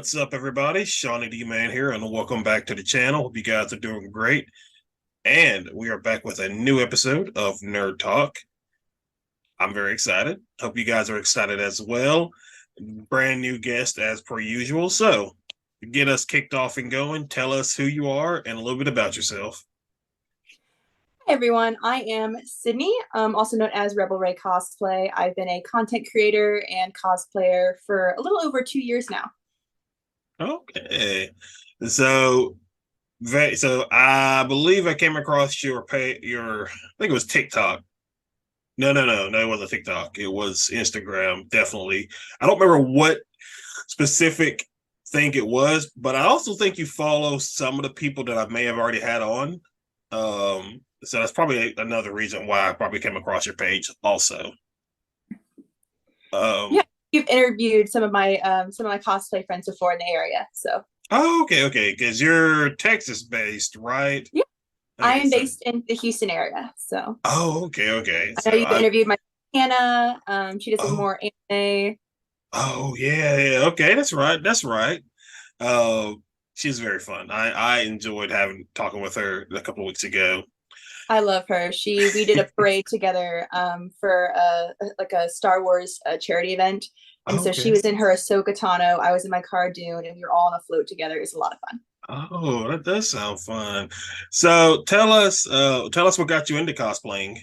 What's up, everybody? ShonnyDman here, and welcome back to the channel. Hope you guys are doing great. And we are back with a new episode of Nerd Talk. I'm very excited. Hope you guys are excited as well. Brand new guest as per usual. So, to get us kicked off and going, tell us who you are and a little bit about yourself. Hi everyone, I am Sidney, also known as Rebel Ray Cosplay. I've been a content creator and cosplayer for a little over 2 years now. Okay. So, so I believe I came across your I think it was TikTok. No, it wasn't TikTok. It was Instagram, definitely. I don't remember what specific thing it was, but I also think you follow some of the people that I may have already had on. So that's probably another reason why I probably came across your page also. Yeah, Um, you've interviewed some of my cosplay friends before in the area. So okay, because you're Texas based, right? yeah, I Okay, am so based in the Houston area. So okay. I know So you've interviewed my Hannah. She does some oh more anime. yeah. Okay, that's right. Uh, she's very fun. I enjoyed having talking with her a couple of weeks ago. I love her. We did a parade together for like a Star Wars charity event. And so she Okay. was in her Ahsoka Tano. I was in my Cara Dune, and we were all on a float together. It was a lot of fun. Oh, that does sound fun. So tell us what got you into cosplaying.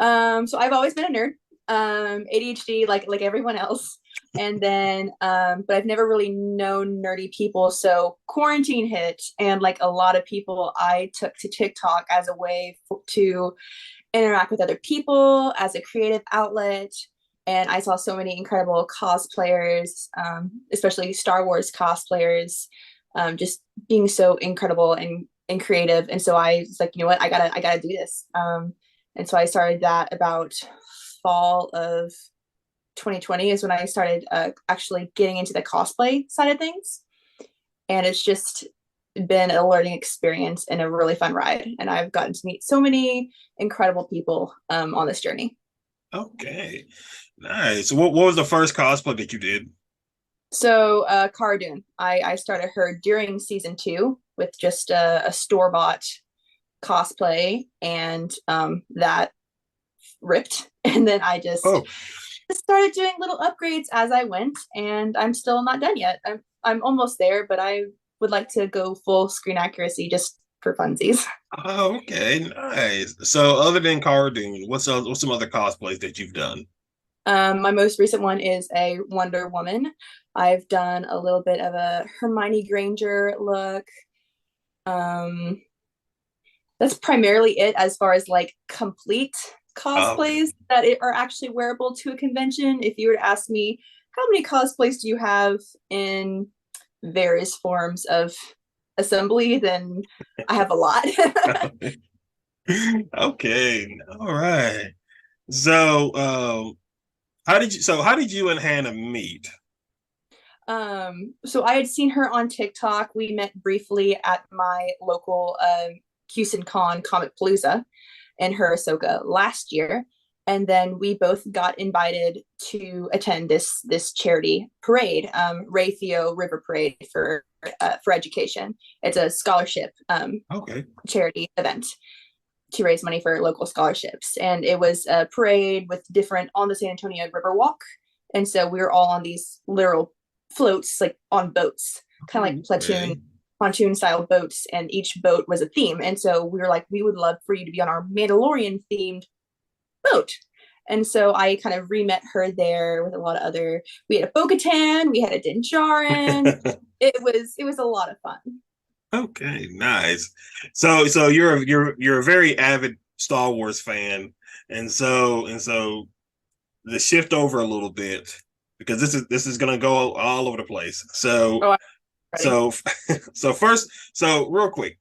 So I've always been a nerd, ADHD like everyone else, and then but I've never really known nerdy people. So quarantine hit, and like a lot of people, I took to TikTok as a way to interact with other people as a creative outlet. And I saw so many incredible cosplayers, especially Star Wars cosplayers, just being so incredible and creative. And so I was like, you know what, I gotta do this. And so I started that about fall of 2020 is when I started actually getting into the cosplay side of things. And it's just been a learning experience and a really fun ride. And I've gotten to meet so many incredible people on this journey. Okay. Nice. What was the first cosplay that you did? So, Cara Dune, I started her during season 2 with just a store bought cosplay, and that ripped. And then I just Oh, started doing little upgrades as I went, and I'm still not done yet. I'm almost there, but I would like to go full screen accuracy just for funsies. okay, nice. So other than Cara Dune, what's some other cosplays that you've done? My most recent one is a Wonder Woman. I've done a little bit of a Hermione Granger look. Um, that's primarily it as far as like complete Okay. cosplays are actually wearable to a convention. If you were to ask me, how many cosplays do you have in various forms of assembly, then I have a lot. Okay. All right. So how did you and Hannah meet? So I had seen her on TikTok. We met briefly at my local Houston Con Comic Palooza in her Ahsoka last year. And then we both got invited to attend this charity parade, Ray Theo River Parade for education. It's a scholarship Okay. charity event to raise money for local scholarships. And it was a parade with different on the San Antonio River Walk. And so we were all on these literal floats, like on boats, kind of like Okay. pontoon style boats, and each boat was a theme. And so we were like, we would love for you to be on our Mandalorian themed boat. And so I kind of re-met her there with a lot of other. We had a Bo-Katan, we had a Din Djarin. It was a lot of fun. Okay, nice. So you're a very avid Star Wars fan, and so the shift over a little bit because this is gonna go all over the place. So Oh, I'm ready. so so first, so real quick,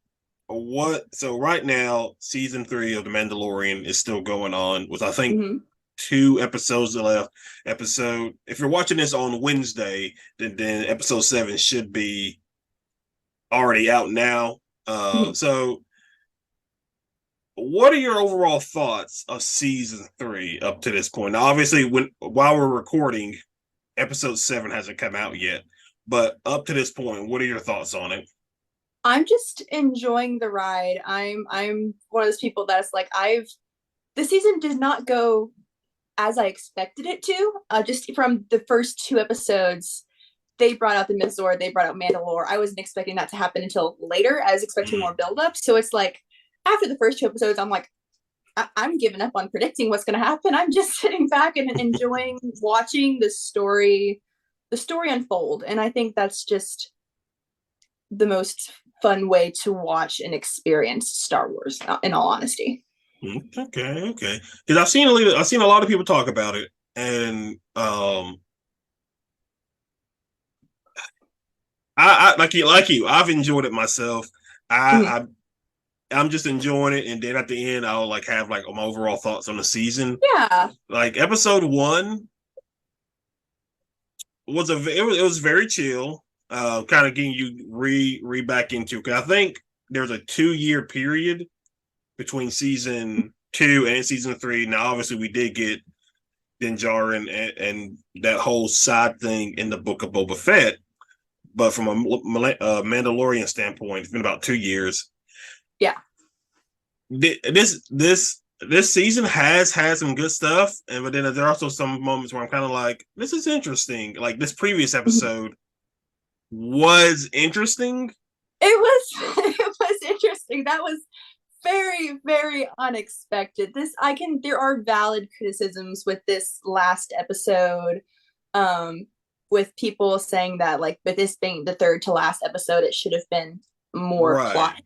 so right now season 3 of The Mandalorian is still going on with I think Mm-hmm. 2 episodes left. Episode if you're watching this on Wednesday, then episode 7 should be already out now. Mm-hmm. So what are your overall thoughts of season 3 up to this point? Now, obviously, while we're recording, episode 7 hasn't come out yet. But up to this point, what are your thoughts on it? I'm just enjoying the ride. I'm one of those people that's like I've the season did not go as I expected it to. Just from the first two episodes, they brought out the Mizor, they brought out Mandalore. I wasn't expecting that to happen until later. I was expecting Mm, more build up. So it's like after the first two episodes, I'm like, I'm giving up on predicting what's going to happen. I'm just sitting back and enjoying watching the story unfold. And I think that's just the most fun way to watch and experience Star Wars. In all honesty. okay, okay. Because I've seen a lot of people talk about it, and I like you, I've enjoyed it myself. Mhm. I I'm just enjoying it, and then at the end, I'll like have like my overall thoughts on the season. Yeah. Like episode one it was very chill, kind of getting you re back into. Because I think there's a 2 year period between season two and season three. Now, obviously, we did get Din Djarin and that whole side thing in the book of Boba Fett, but from a Mandalorian standpoint, it's been about 2 years. Yeah. This season has had some good stuff, and but then there are also some moments where I'm kind of like, this is interesting. Like this previous Mhm. episode was interesting. It was it was interesting. That was very very unexpected. This I can there are valid criticisms with this last episode, um with people saying that like with this being the third to last episode it should have been more plot. Right.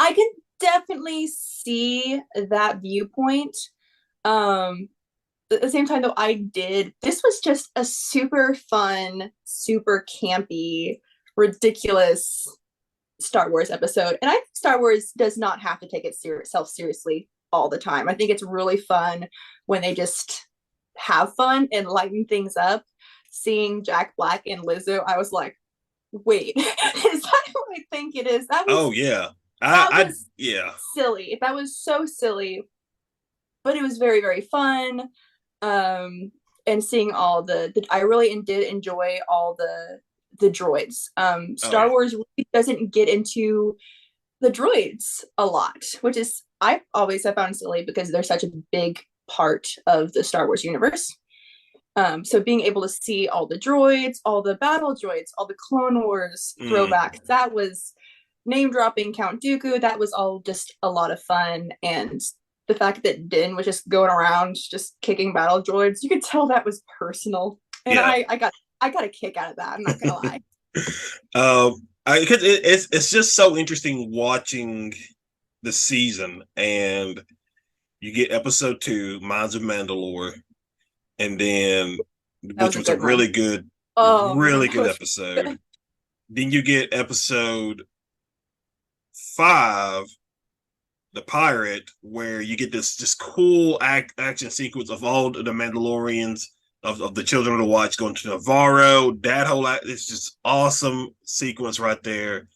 I can definitely see that viewpoint. um at the same time though, this was just a super fun, super campy, ridiculous Star Wars episode. And I think Star Wars does not have to take itself seriously all the time. I think it's really fun when they just have fun and lighten things up. Seeing Jack Black and Lizzo, I was like, wait, is that who I think it is? Oh yeah. That I was yeah. silly. That was so silly, but it was very, very fun. And seeing all the I really did enjoy all the droids. Oh Star yeah. Wars really doesn't get into the droids a lot, which is I always have found silly because they're such a big part of the Star Wars universe. So being able to see all the droids, all the battle droids, all the Clone Wars Mm, throwbacks, that was name dropping Count Dooku. That was all just a lot of fun. And the fact that Din was just going around just kicking battle droids, you could tell that was personal. And yeah. I got a kick out of that. I'm not gonna lie. Cause it's just so interesting watching the season, and you get episode two, Minds of Mandalore, and then That which was a was a good one. Oh man, really that good was episode. Then you get episode five, the pirate, where you get this just cool action sequence of all the Mandalorians of the Children of the Watch going to Navarro. That whole it's just awesome sequence right there.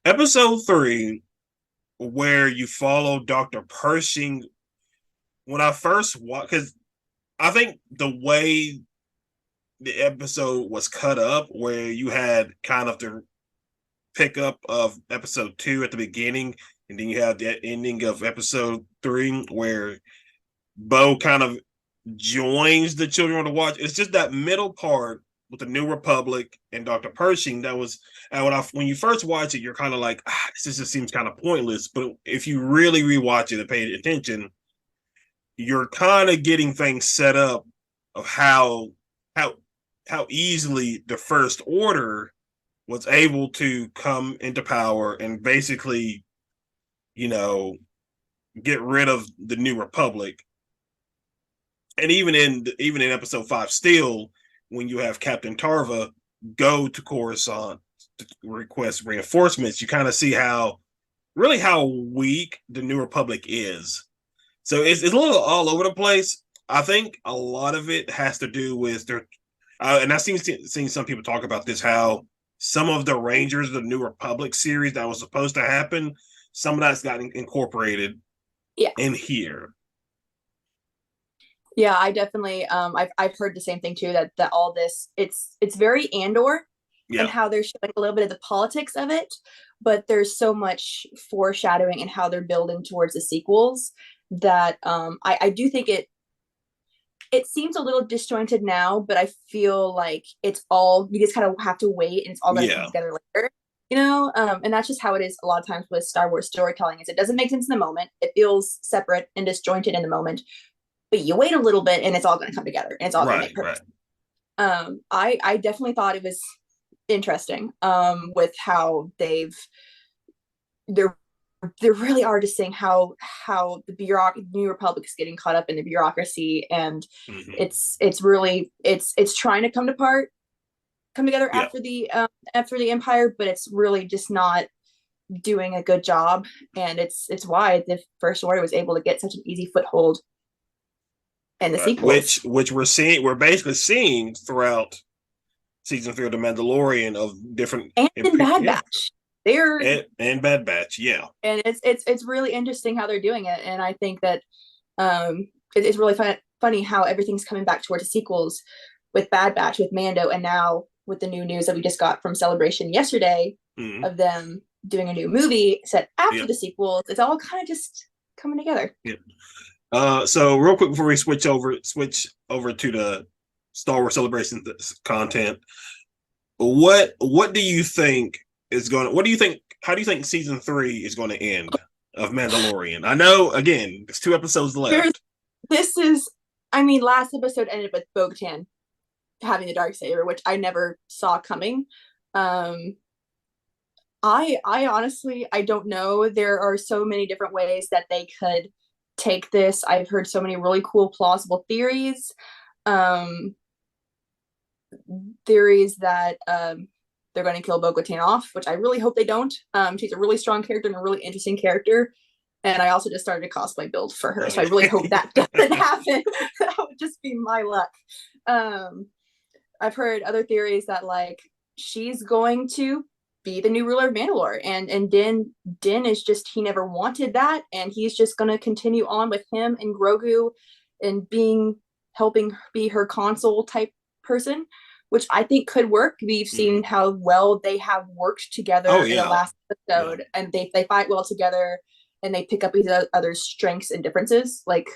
Episode three, where you follow Dr. Pershing. When I first watched, because I think the way the episode was cut up, where you had kind of the pickup of episode two at the beginning, and then you have the ending of episode three, where Bo kind of joins the Children of the Watch. It's just that middle part with the New Republic and Dr. Pershing that was, and when you first watch it, you're kind of like, this just seems kind of pointless. But if you really rewatch it and pay attention, you're kind of getting things set up of how how easily the First Order was able to come into power and basically, you know, get rid of the New Republic. And even in episode five, still when you have Captain Tarva go to Coruscant to request reinforcements, you kind of see how weak the New Republic is. So it's a little all over the place. I think a lot of it has to do with their, and I've seen some people talk about this, how some of the Rangers of the New Republic series that was supposed to happen, some of that's gotten incorporated yeah. in here. Yeah, I definitely I've heard the same thing too, that all this it's very Andor. and Yeah. how they're showing a little bit of the politics of it, but there's so much foreshadowing and how they're building towards the sequels that I do think it seems a little disjointed now, but I feel like it's all you just kind of have to wait and it's all going to come Yeah. together later, and that's just how it is a lot of times with Star Wars storytelling is it doesn't make sense in the moment. It feels separate and disjointed in the moment, but you wait a little bit and it's all going to come together and it's all going to Right. make Right. perfect. I definitely thought it was interesting with how they're they're really artisting how the New Republic is getting caught up in the bureaucracy, and Hmm. it's really it's trying to come together Yeah. after the Empire, but it's really just not doing a good job, and it's why the First Order was able to get such an easy foothold in the Right. sequels Which we're basically seeing throughout season 3 of The Mandalorian of different and in Bad yeah, Batch. They're and Bad Batch. Yeah. and it's really interesting how they're doing it, and I think that it's really funny how everything's coming back towards the sequels with Bad Batch, with Mando, and now with the new news that we just got from Celebration yesterday Hmm. of them doing a new movie set after Yeah. the sequels. It's all kind of just coming together. Yeah. So real quick before we switch over to the Star Wars Celebration content, what do you think is going to, what do you think, how do you think season 3 is going to end of Mandalorian? I know, again, there's 2 episodes Here's left. this is I mean, last episode ended with Bo-Katan having the dark saber, which I never saw coming. Um, I honestly I don't know. There are so many different ways that they could take this. I've heard so many really cool plausible theories. Um theories that they're going to kill Bo-Katan off, which I really hope they don't. She's a really strong character and a really interesting character. And I also just started a cosplay build for her, so I really hope that doesn't happen. That would just be my luck. Um, I've heard other theories that like she's going to be the new ruler of Mandalore, and Din is just he never wanted that, and he's just going to continue on with him and Grogu, and being helping be her console type person, which I think could work. We've seen Mhm. how well they have worked Oh together in the yeah. last Yeah. episode, and they fight well together, and they pick up each other's strengths and differences, like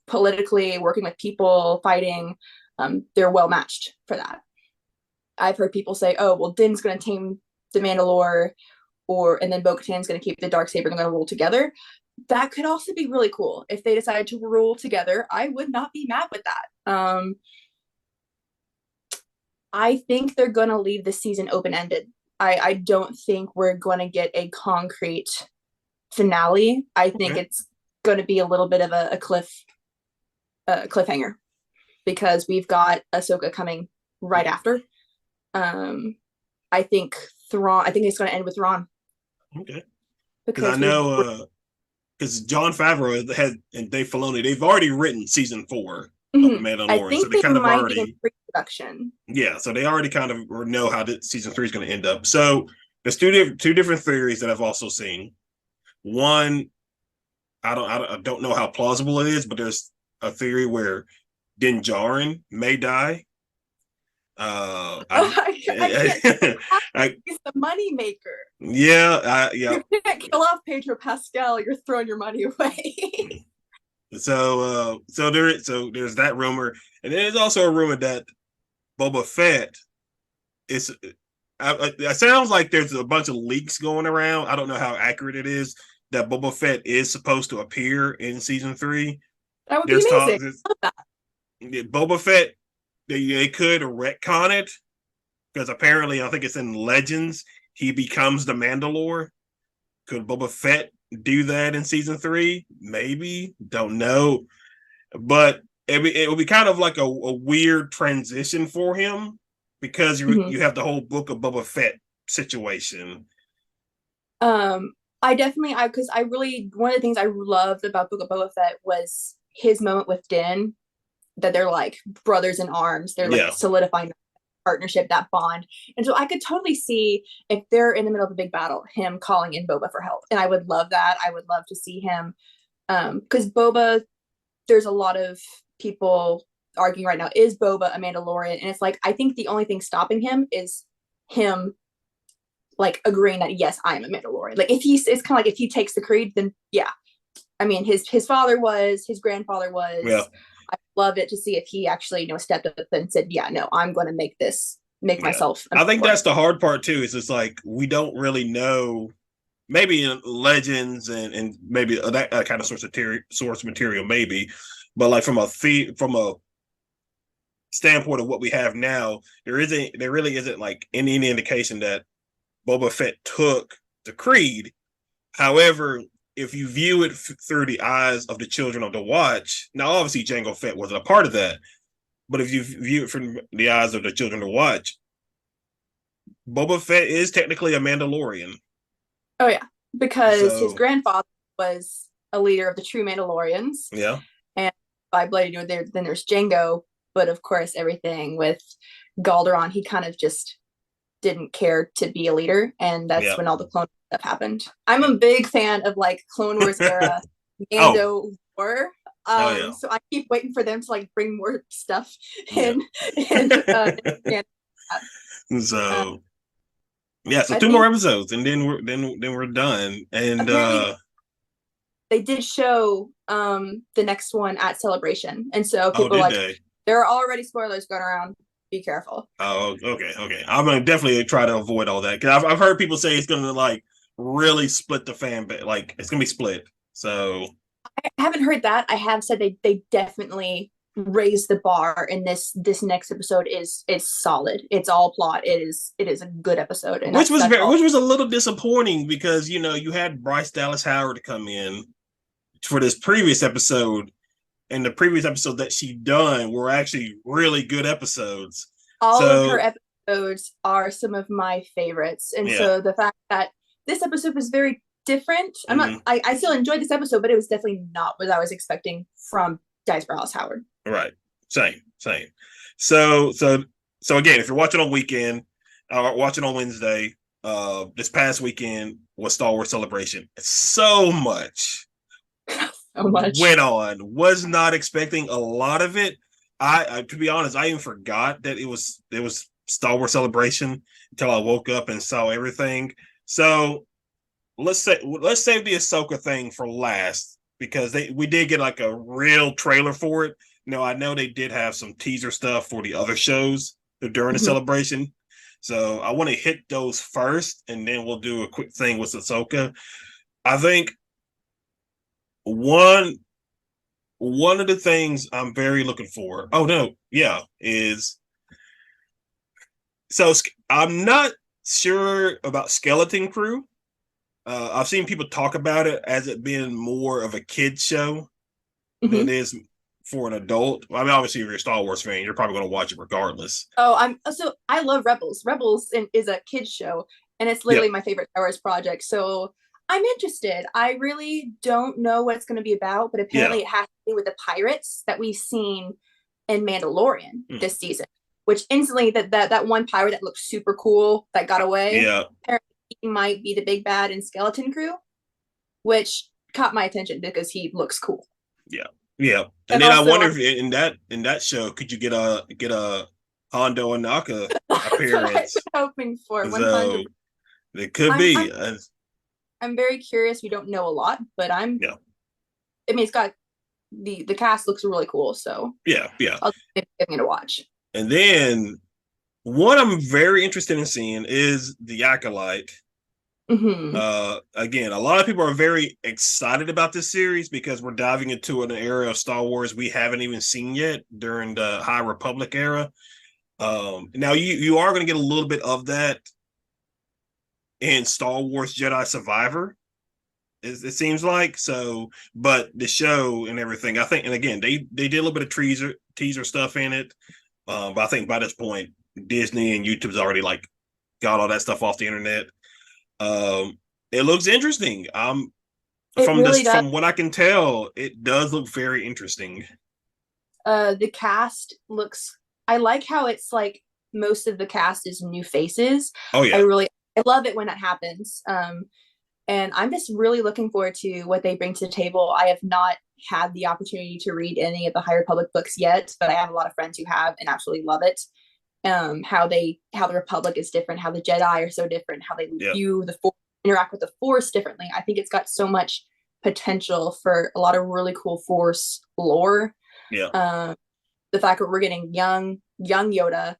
politically, working with people, fighting. They're well matched for that. I've heard people say, "Oh, well, Din's going to tame the Mandalore, or and then Bo-Katan's going to keep the dark saber and going to rule together." That could also be really cool if they decided to rule together. I would not be mad with that. I think they're going to leave the season open ended. I don't think we're going to get a concrete finale. I think Okay. it's going to be a little bit of a cliffhanger because we've got Ahsoka coming right after. Um, I think Thrawn. I think it's going to end with Thrawn Okay. Because I because know, because John Favreau had and Dave Filoni, they've already written season 4 of The I Mandalorian, so think they they kind of might be in already, pre-production. yeah, so they already kind of know how season 3 is going to end up. So there's two different theories that I've also seen. One, I don't know how plausible it is, but there's a theory where Din Djarin may die. Oh, I can't. I He's the money maker. yeah, yeah. You can't kill off Pedro Pascal. You're throwing your money away. So there's that rumor, and then there's also a rumor that Boba Fett is. It sounds like there's a bunch of leaks going around. I don't know how accurate it is that Boba Fett is supposed to appear in season 3. That would be There's amazing. talk Boba Fett. They could retcon it because apparently I think it's in Legends he becomes the Mandalore. Could Boba Fett do that in season 3? Maybe. Don't know. But it would be kind of like a weird transition for him because Mhm. you have the whole book of Boba Fett situation. Um, I definitely, because I really one of the things I loved about Book of Boba Fett was his moment with Din, that they're like brothers in arms. They're like Yeah. solidifying that partnership, that bond. And so I could totally see if they're in the middle of a big battle, him calling in Boba for help. And I would love that. I would love to see him. Because Boba, there's a lot of people arguing right now, is Boba a Mandalorian? And it's like, I think the only thing stopping him is him like agreeing that yes, I am a Mandalorian. Like if he's, it's kind of like if he takes the creed, then yeah. I mean, his father was, his grandfather Yeah, was. I love it to see if he actually, stepped up and said, yeah, no, I'm going to make yeah. myself a I think Mandalorian. that's the hard part too. Is it's like we don't really know. Maybe in legends and maybe that kind of source material, maybe, but like from a standpoint of what we have now, there really isn't like any indication that Boba Fett took the creed. However, if you view it through the eyes of the children of the Watch, now obviously Jango Fett wasn't a part of that, but if you view it from the eyes of the children of the Watch, Boba Fett is technically a Mandalorian. Oh yeah, because his So grandfather was a leader of the true Mandalorians, yeah, and by blood, then there's Django, but of course everything with Galderon, he kind of just didn't care to be a leader, and that's yeah, when all the clone stuff happened. I'm yeah. a big fan of like Clone Wars era Oh, Mando lore. oh yeah. So I keep waiting for them to like bring more stuff Yeah. in and uh, So yeah, so I two more think episodes and then we're done. And apparently they did show the next one at Celebration, and so oh, people did like they? there are already spoilers going around. Be careful. Oh, okay, okay. I'm gonna definitely try to avoid all that because I've heard people say it's gonna like really split the fan base. Like it's gonna be split. So I haven't heard that. I have said they definitely raised the bar, and this next episode is solid. It's all plot. It is a good episode, and that's all. which was a little disappointing because you had Bryce Dallas Howard come in for this previous episode, and the previous episode that she done were actually really good episodes. All of her So episodes are some of my favorites, and yeah, so the fact that this episode was very different. I'm not. hmm I still enjoyed this episode, but it was definitely not what I was expecting from Dice Brawls Howard. right, same. So so again, if you're watching on weekend, watching on Wednesday, this past weekend was Star Wars Celebration. So much So much. went on. Was not expecting a lot of it. I to be honest, I even forgot that it was Star Wars Celebration until I woke up and saw everything. So let's save the Ahsoka thing for last because we did get like a real trailer for it. I know they did have some teaser stuff for the other shows during the Mhm. celebration. So I want to hit those first, and then we'll do a quick thing with Ahsoka. I think one one of the things I'm very looking for. Oh no, yeah, is so I'm not sure about Skeleton Crew. I've seen people talk about it as it being more of a kid show than it Mhm. is for an adult. I mean, obviously, if you're a Star Wars fan, you're probably going to watch it regardless. Oh, I love Rebels. Is a kids show, and it's Yep. literally my favorite Star Wars project. So I'm interested. I really don't know what it's going to be about, but Yeah. apparently it has to do with the pirates that we've seen in Mandalorian Mm. this season. Which instantly that one pirate that looked super cool that got away, Yeah. apparently he might be the big bad in Skeleton Crew, which caught my attention because he looks cool. Yeah. Yeah. And And then I also, wonder if in that show could you get a Hondo and Naka that's what I've been appearance? hoping for. 100. So it could I'm be. I'm I'm very curious. We don't know a lot, but Yeah. I mean, it's got the cast looks really cool, so Yeah. Yeah. I'll give it a watch. And then what I'm very interested in seeing is the Acolyte. Hmm. Again, a lot of people are very excited about this series because we're diving into an era of Star Wars we haven't even seen yet during the High Republic era. Now you are going to get a little bit of that in Star Wars Jedi Survivor. It seems like so, but the show and everything, I think, and again, they did a little bit of teaser stuff in it. But I think by this point, Disney and YouTube's already like got all that stuff off the internet. Um, it looks interesting. It really does. From what I can tell, it does look very interesting. The cast looks. I like how it's like most of the cast is new faces. Oh I yeah, really I love it when that happens. And I'm just really looking forward to what they bring to the table. I have not had the opportunity to read any of the High Republic books yet, but I have a lot of friends who have and absolutely love it. how the Republic is different, how the Jedi are so different, how they Yeah. view the Force, interact with the Force differently. I think it's got so much potential for a lot of really cool Force lore. Yeah. The fact that we're getting young Yoda,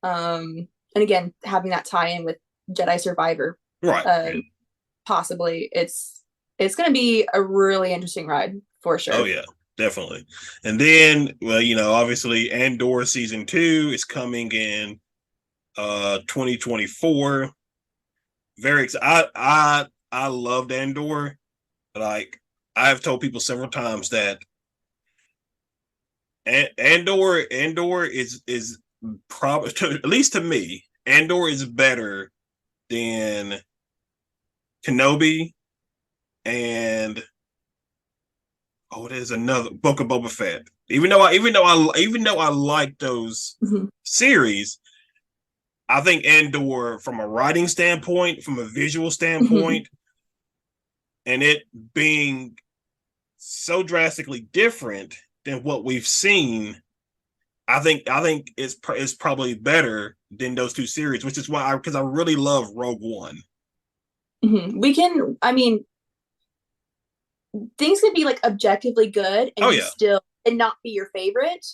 and again having that tie in with Jedi Survivor, Right. Yeah. possibly it's going to be a really interesting ride for Oh sure. yeah, definitely. And then, well, obviously Andor season 2 is coming in 2024. Very excited. I loved Andor. Like, I've told people several times that Andor is probably, at least to me, Andor is better than Kenobi and there's another Book of Boba Fett. Even though I like those Mm-hmm. series, I think Andor, from a writing standpoint, from a visual Mm-hmm. standpoint, and it being so drastically different than what we've seen, I think it's probably better than those two series, which is why because I really love Rogue One. Mm-hmm. We can, I mean, things could be like objectively good Oh and you yeah, still and not be your favorite.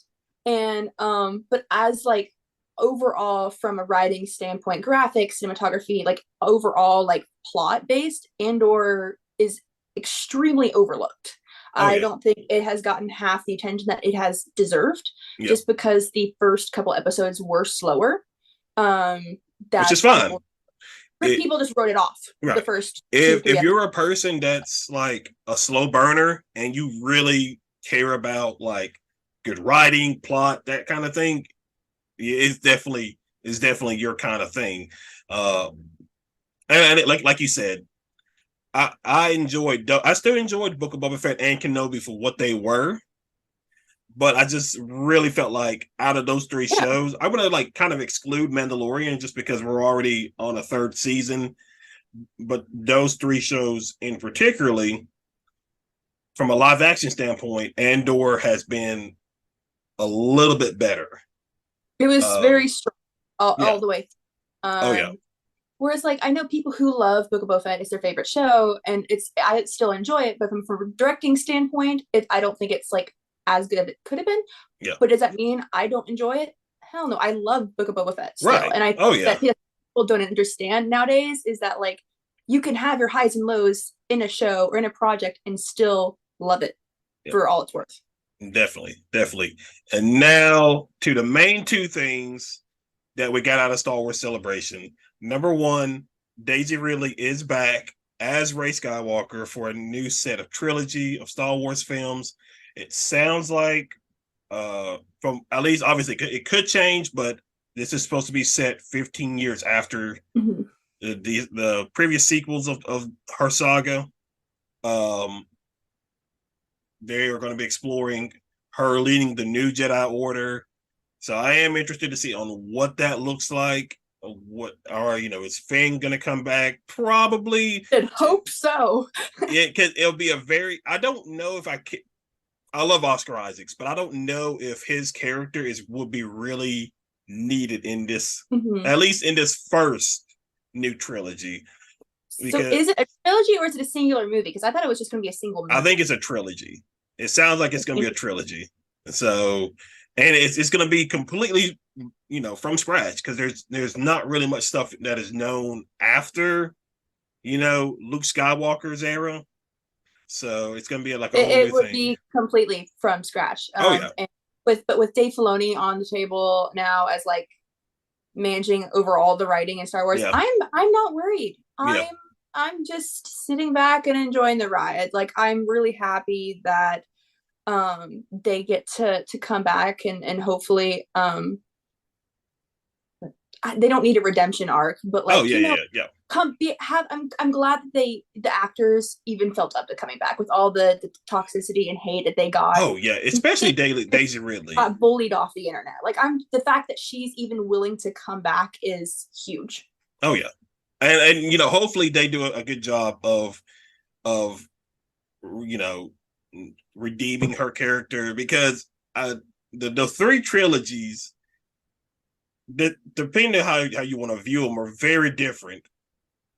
And but as like overall from a writing standpoint, graphics, cinematography, like overall like plot based, Andor is extremely overlooked. oh I yeah, don't think it has gotten half the attention that it has deserved, yeah, just because the first couple episodes were slower. Um, which is that fine. It, people just wrote it off the right. first two, If three you're episodes. a person that's like a slow burner and you really care about like good writing, plot, that kind of thing, it's definitely your kind of thing. Uh, like you said, I still enjoyed Book of Boba Fett and Kenobi for what they were, but I just really felt like out of those three Yeah. shows, I would have like kind of exclude Mandalorian just because we're already on a third season. But those three shows in particularly, from a live action standpoint, Andor has been a little bit better. It was very Um, strong yeah. all the way. Oh yeah. Whereas like I know people who love Book of Boba Fett, it's their favorite show, and I still enjoy it, but from a directing standpoint, I don't think it's like as good as it could have been. Yeah. But does that mean I don't enjoy it? Hell no, I love Book of Boba Fett still, Right. and I Oh think yeah. that people don't understand nowadays is that like you can have your highs and lows in a show or in a project and still love it Yeah. for all it's worth. Definitely. Definitely. And now to the main two things that we got out of Star Wars Celebration. Number one, Daisy Ridley is back as Rey Skywalker for a new set of trilogy of Star Wars films. It sounds like, from at least obviously it could change, but this is supposed to be set 15 years after Mm-hmm. the previous sequels of her saga. Um, they are going to be exploring her leading the new Jedi Order. So I am interested to see on what that looks like. What are is Finn gonna come back? Probably. I hope so. Because it'll be a very. I don't know if I can. I love Oscar Isaacs, but I don't know if his character would be really needed in this, Mm-hmm. at least in this first new trilogy. So Because is it a trilogy or is it a singular movie? Because I thought it was just going to be a single I movie. think it's a trilogy. It sounds like it's gonna be a trilogy. So, and it's gonna be completely from scratch because there's not really much stuff that is known after Luke Skywalker's era. So it's gonna be like a whole It new would thing. be completely from scratch. Oh yeah, And with Dave Filoni on the table now as like managing over all the writing in Star Wars, yeah, I'm not worried. yeah, I'm just sitting back and enjoying the ride. Like I'm really happy that they get to come back and hopefully they don't need a redemption arc, but oh like yeah, yeah, yeah. come be have I'm glad that the actors even felt up to coming back with all the toxicity and hate that they got. Oh yeah, especially Daisy Ridley. Got bullied off the internet. Like I'm the fact that she's even willing to come back is huge. Oh yeah, and hopefully they do a good job of you know redeeming her character because the three trilogies depending on how you want to view them, are very different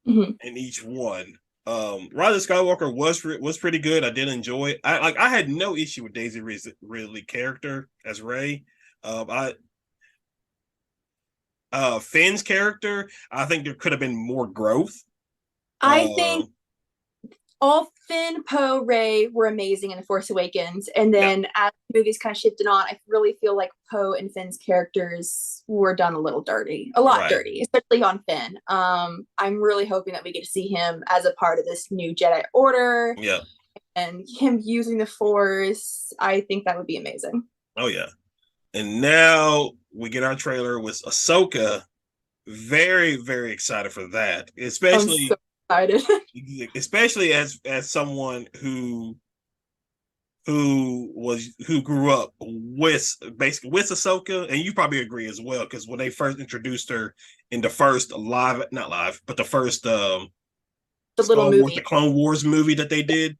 Mhm. in each one. Rise of Skywalker was pretty good. I did enjoy it. I had no issue with Daisy Ridley character as Rey. I Finn's character, I think there could have been more growth. I think all Finn, Poe, Ray were amazing in The Force Awakens, and Yeah, then as the movies kind of shifted on, I really feel like Poe and Finn's characters were done a little dirty, a lot right. dirty, especially on Finn. I'm really hoping that we get to see him as a part of this new Jedi Order Yeah. and him using the Force. I think that would be amazing. Oh yeah. And now we get our trailer with Ahsoka. Very, very excited for that. I'm so excited. Especially as someone who grew up with basically with Ahsoka, and you probably agree as well, because when they first introduced her in the first live, not live, but the first The little Star Wars, the movie. Clone Wars movie that they did,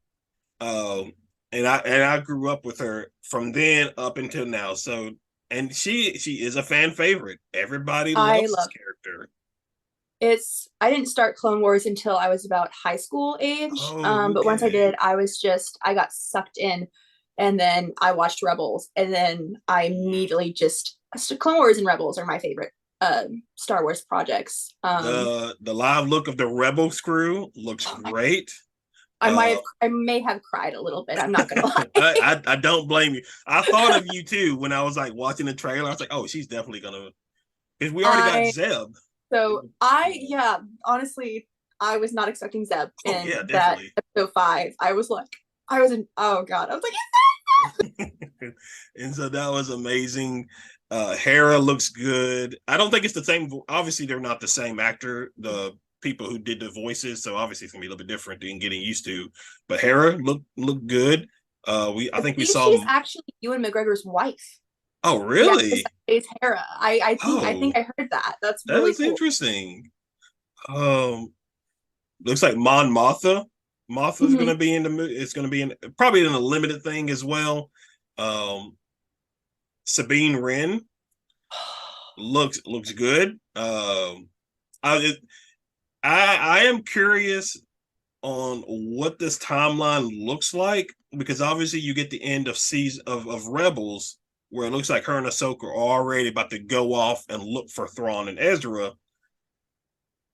um, and I grew up with her from then up until now. So, and she is a fan favorite. Everybody I loves this love character. I didn't start Clone Wars until I was about high school age. Oh, But once I okay. did, I got sucked in, and then I watched Rebels, and then I immediately just Clone Wars and Rebels are my favorite Star Wars projects. The live look of the Rebel crew looks great. Uh, I may have cried a little bit. I'm not gonna lie. I don't blame you. I thought of you too when I was like watching the trailer. I was like, oh, she's definitely gonna, because we already got I Zeb. yeah, honestly, I was not expecting Zeb Oh yeah, in that definitely. episode 5. I was in, oh god, I was like, And so that was amazing. Hera looks good. I don't think it's the same. Obviously, they're not the same actor. The people who did the voices, so obviously it's gonna be a little bit different than getting used to. But Hera looked good. I I think we believe saw. she's actually Ewan McGregor's wife. Oh, The actress really? that plays Hera. I Oh, think I heard that. That's that really is cool. interesting. Um, Looks like Mon Mothma. Mothma's Hmm. gonna be in the movie. It's gonna be in probably in a limited thing as well. Um, Sabine Wren looks good. I I am curious on what this timeline looks like, because obviously you get the end of season of Rebels, where it looks like her and Ahsoka are already about to go off and look for Thrawn and Ezra.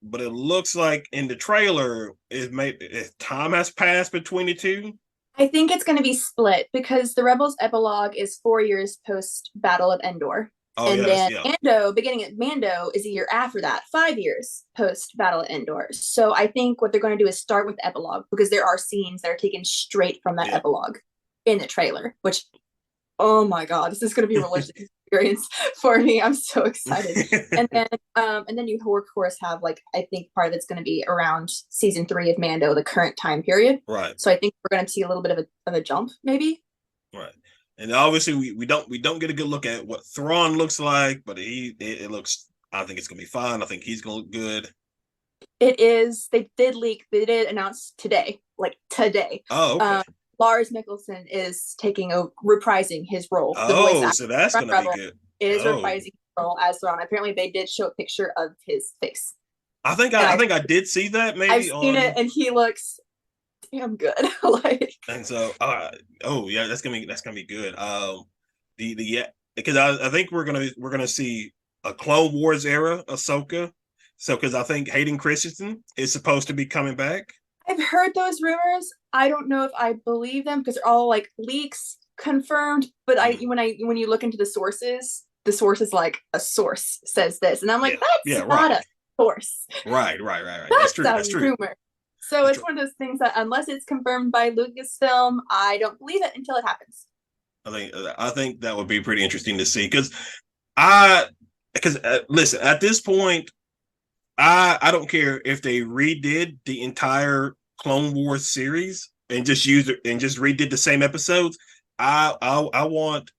But it looks like in the trailer, if time has passed between the two. I think it's going to be split because the Rebels epilogue is 4 years post Battle of Endor. Oh yeah, And that's then yeah. beginning at Mando is a year after that, 5 years post Battle of Endor. So I think what they're going to do is start with the epilogue because there are scenes that are taken straight from that Yeah. epilogue in the trailer, which, oh my God, this is going to be a religious experience for me. I'm so excited. And then you of course have like I think part of it's going to be around season 3 of Mando, the current time period. Right. So I think we're going to see a little bit of a jump, maybe. Right. And obviously we don't get a good look at what Thrawn looks like, but it looks, I think it's gonna be fine. I think he's gonna look good. It is. They did announce today, like today. Oh, okay. Um, Lars Mikkelsen is reprising his role. The voice Oh, actor so that's from gonna be Rebel good. is Oh, reprising his role as Thrawn. Apparently, they did show a picture of his face, and I think I did see that I've maybe seen it, on. and he looks damn good. Like And so oh yeah, that's gonna be good. The yeah, because I think we're gonna see a Clone Wars era Ahsoka. So because I think Hayden Christensen is supposed to be coming back. I've heard those rumors. I don't know if I believe them because they're all like leaks confirmed. But Mm, when you look into the source is like a source says this, and I'm yeah, like, that's yeah, not right, a source. right. That's That's true. a That's true. rumor. So That's it's true. one of those things that unless it's confirmed by Lucasfilm, I don't believe it until it happens. I think that would be pretty interesting to see, I because listen, at this point I don't care if they redid the entire Clone Wars series and just used it and just redid the same episodes. I want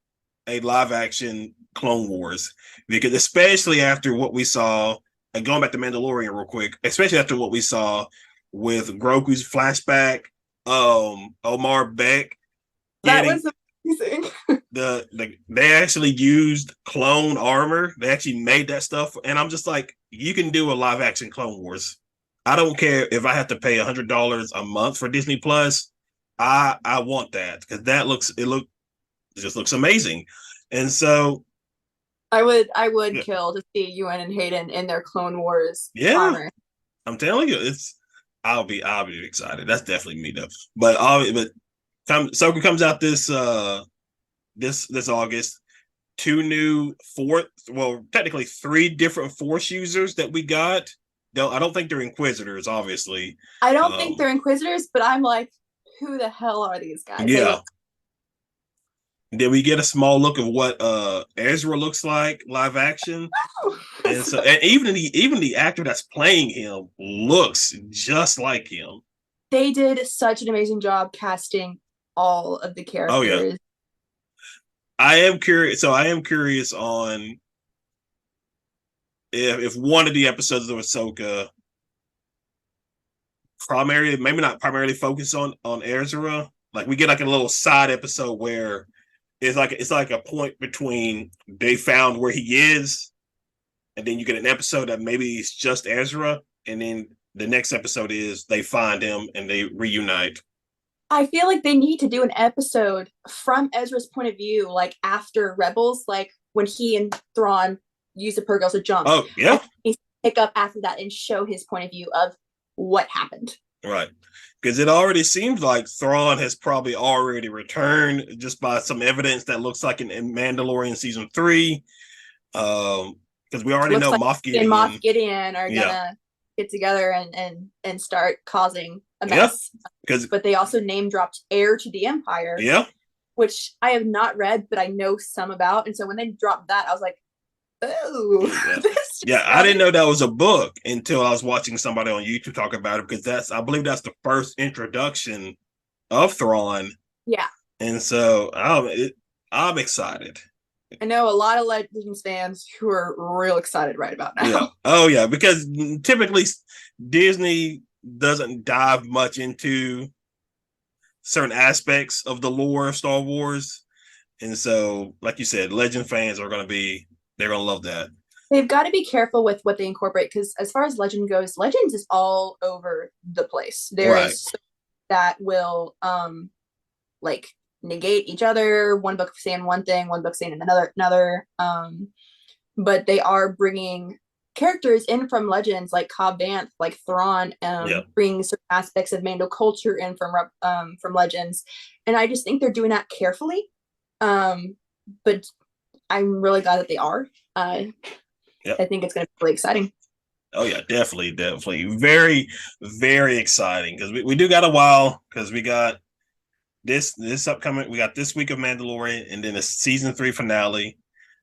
a live action Clone Wars, because especially after what we saw, and going back to Mandalorian real quick, especially after what we saw with Grogu's flashback, Omar Beck That getting was amazing. They actually used clone armor. They actually made that stuff, and I'm just like, you can do a live action Clone Wars. I don't care if I have to pay $100 a month for Disney Plus. I want that because it just looks amazing, and so I would yeah, kill to see Ewan and Hayden in their Clone Wars yeah, armor. I'm telling you, I'll be excited. That's definitely me though. But Soka comes out this August. Two new technically three different Force users that we got. I don't think they're Inquisitors, obviously. I don't think Um, they're Inquisitors, but I'm like, who the hell are these guys? They yeah. look Then we get a small look of what Ezra looks like live action, and even the actor that's playing him looks just like him. they did such an amazing job casting all of the Oh yeah, characters. I am curious. So I am curious on if one of the episodes of Ahsoka maybe not primarily focus on Ezra. Like we get like a little side episode where it's like a point between they found where he is, and then you get an episode that maybe it's just Ezra, and then the next episode is they find him and they reunite. I feel like they need to do an episode from Ezra's point of view, like after Rebels, like when he and Thrawn use the Purgles to jump. Oh I yeah, think he needs to pick up after that and show his point of view of what happened. right. Because it already seems like Thrawn has probably already returned just by some evidence that looks like in Mandalorian season 3. Because we already Looks know like Moff he and Moff Gideon. Gideon are Yeah, gonna get together and start causing a yeah. mess. Because But they also name dropped Heir to the Empire, yeah, which I have not read, but I know some about. And so when they dropped that, I was like, oh, yeah. this Yeah, just I got didn't know that was a book until I was watching somebody on YouTube talk about it because I believe that's the first introduction of Thrawn, yeah. and so I'm excited. I know a lot of Legends fans who are real excited right about Yeah. now. Oh yeah, because typically Disney doesn't dive much into certain aspects of the lore of Star Wars, and so like you said, Legend fans they're gonna love that. They've got to be careful with what they incorporate because as far as Legend goes, Legends is all over the place. There Right. is so that will like negate each other. One book saying one thing, one book saying another. But they are bringing characters in from Legends like Cobb Vanth, like Thrawn, Yeah. bringing certain aspects of Mando culture in from Legends, and I just think they're doing that carefully. But I'm really glad that they are. Yeah. I think it's going to be really exciting. Oh yeah, definitely, definitely. Very, very exciting because we do got a while because we got this upcoming we got this week of Mandalorian and then a season 3 finale,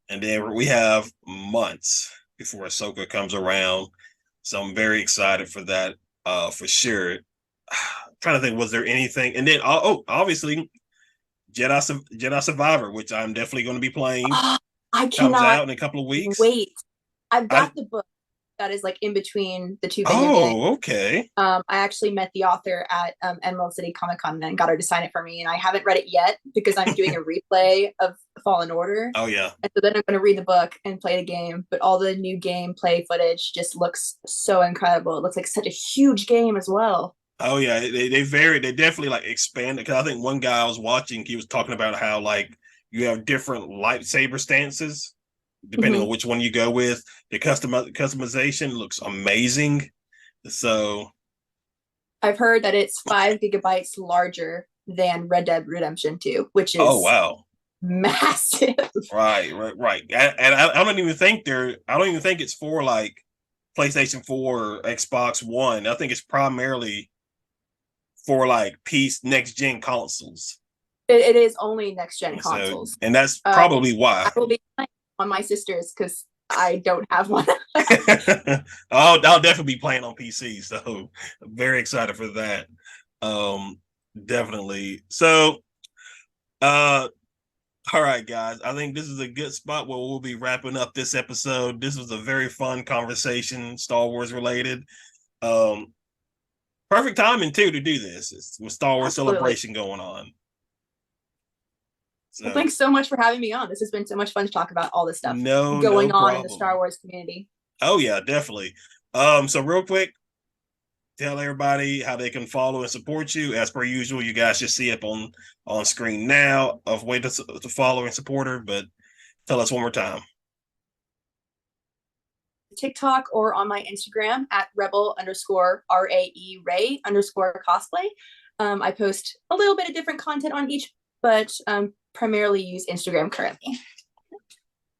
and then we have months before Ahsoka comes around. So I'm very excited for that, for sure. Trying to think, was there anything? And then obviously Jedi Survivor, which I'm definitely going to be playing, Oh, I comes cannot out in a couple of weeks. wait. I've I got the book that is like in between the two things I'm getting. Oh, okay. I actually met the author at Emerald City Comic Con and got her to sign it for me. And I haven't read it yet because I'm doing a replay of Fallen Order. Oh yeah. And so then I'm going to read the book and play the game. But all the new gameplay footage just looks so incredible. It looks like such a huge game as well. Oh yeah, they definitely like expanded because I think one guy I was watching, he was talking about how like you have different lightsaber stances depending Mm-hmm. on which one you go with. The customization looks amazing. So I've heard that it's 5 gigabytes larger than Red Dead Redemption 2, which oh is wow. massive. Right. And I don't even think it's for like PlayStation 4 or Xbox One. I think it's primarily for like next gen consoles. It is only next gen So, consoles. and that's Uh, probably why. I will be playing on my sister's because I don't have one. I'll definitely be playing on PC, so I'm very excited for that. Um, Definitely. So, uh, all right, guys. I think this is a good spot where we'll be wrapping up this episode. This was a very fun conversation, Star Wars related. Um, Perfect timing too to do this. It's with Star Wars Absolutely. Celebration going on. Well, So thanks so much for having me on. This has been so much fun to talk about all this stuff no going on in the Star problem. Wars community. Oh yeah, definitely. So real quick, tell everybody how they can follow and support you. As per usual, you guys just see up on screen now of way to follow and support her. But tell us one more time. TikTok or on my Instagram at rebel underscore RAE Ray underscore cosplay. I post a little bit of different content on each, but primarily use Instagram currently.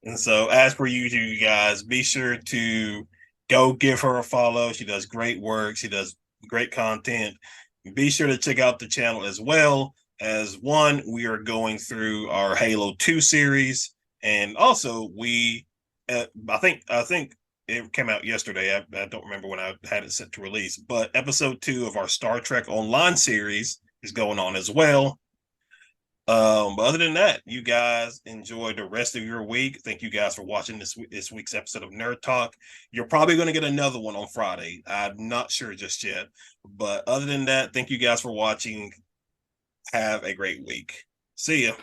And so, as per usual, you guys be sure to go give her a follow. She does great work. She does great content. Be sure to check out the channel as well. As one, we are going through our Halo 2 series, and also I think it came out yesterday. I don't remember when I had it set to release, but episode 2 of our Star Trek Online series is going on as well. But other than that, you guys enjoy the rest of your week. Thank you guys for watching this week's episode of Nerd Talk. You're probably going to get another one on Friday. I'm not sure just yet. But other than that, thank you guys for watching. Have a great week. See ya.